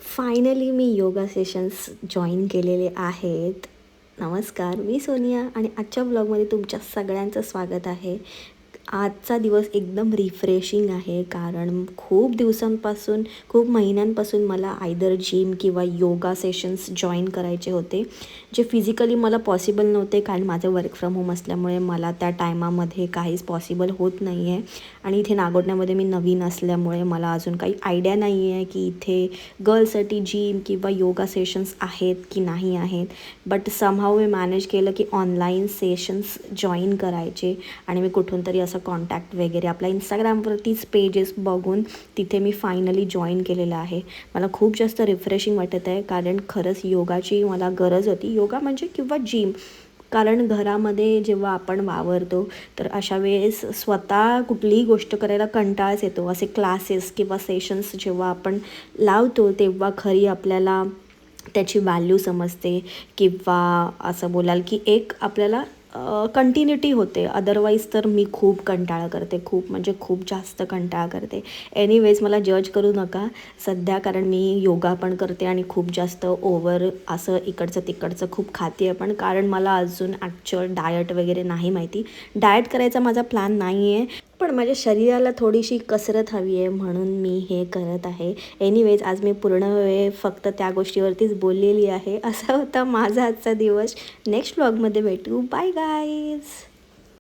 Finally मी yoga sessions join केलेले आहेत. नमस्कार, मी सोनिया आणि आजच्या ब्लॉगमध्ये तुमच्या सगळ्यांचं स्वागत आहे. आजचा दिवस एकदम रिफ्रेशिंग आहे, कारण खूप दिवसांपासून, खूप महिन्यांपासून मला आयदर जिम किंवा योगा सेशन्स जॉईन करायचे होते, जे फिजिकली मला पॉसिबल नव्हते, कारण माझं वर्क फ्रॉम होम असल्यामुळे मला त्या टायमामध्ये काहीच पॉसिबल होत नाही आहे. आणि इथे नागोठण्यामध्ये मी नवीन असल्यामुळे मला अजून काही आयडिया नाही आहे की इथे गर्ल्ससाठी जिम किंवा योगा सेशन्स आहेत की नाही आहेत. बट समहाऊ मी मॅनेज केलं की ऑनलाईन सेशन्स जॉईन करायचे आणि मी कुठून तरी असं कॉन्टॅक्ट वगैरे आपल्या इंस्टाग्रामवरतीच पेजेस बघून तिथे मी फायनली जॉईन केलेलं आहे. मला खूप जास्त रिफ्रेशिंग वाटत आहे, कारण खरंच योगाची मला गरज होती. योगा म्हणजे किंवा जिम, कारण घरामध्ये जेव्हा आपण वावरतो तर अशा वेळेस स्वतः कुठलीही गोष्ट करायला कंटाळाच येतो. असे क्लासेस किंवा सेशन्स जेव्हा आपण लावतो तेव्हा खरी आपल्याला त्याची व्हॅल्यू समजते, किंवा असं बोलाल की एक आपल्याला कंटिन्युटी होते. अदरवाईज तर मी खूप कंटाळा करते, खूप म्हणजे खूप जास्त कंटाळा करते. एनिवेज मला जज करू नका सध्या, कारण मी योगा पण करते आणि खूप जास्त ओव्हर असं इकडचं तिकडचं खूप खाते आहे. पण कारण मला अजून ॲक्च्युअल डायट वगैरे नाही माहिती. डायट करायचा माझा प्लॅन नाही आहे, पण माझ्या शरीराला थोडीशी कसरत हवी आहे म्हणून मी हे करत आहे. एनिवेज आज मी पूर्ण वेळ फक्त त्या गोष्टीवरतीच बोललेली आहे. असा होता माझा आजचा दिवस. नेक्स्ट व्लॉगमध्ये भेटू. Bye guys.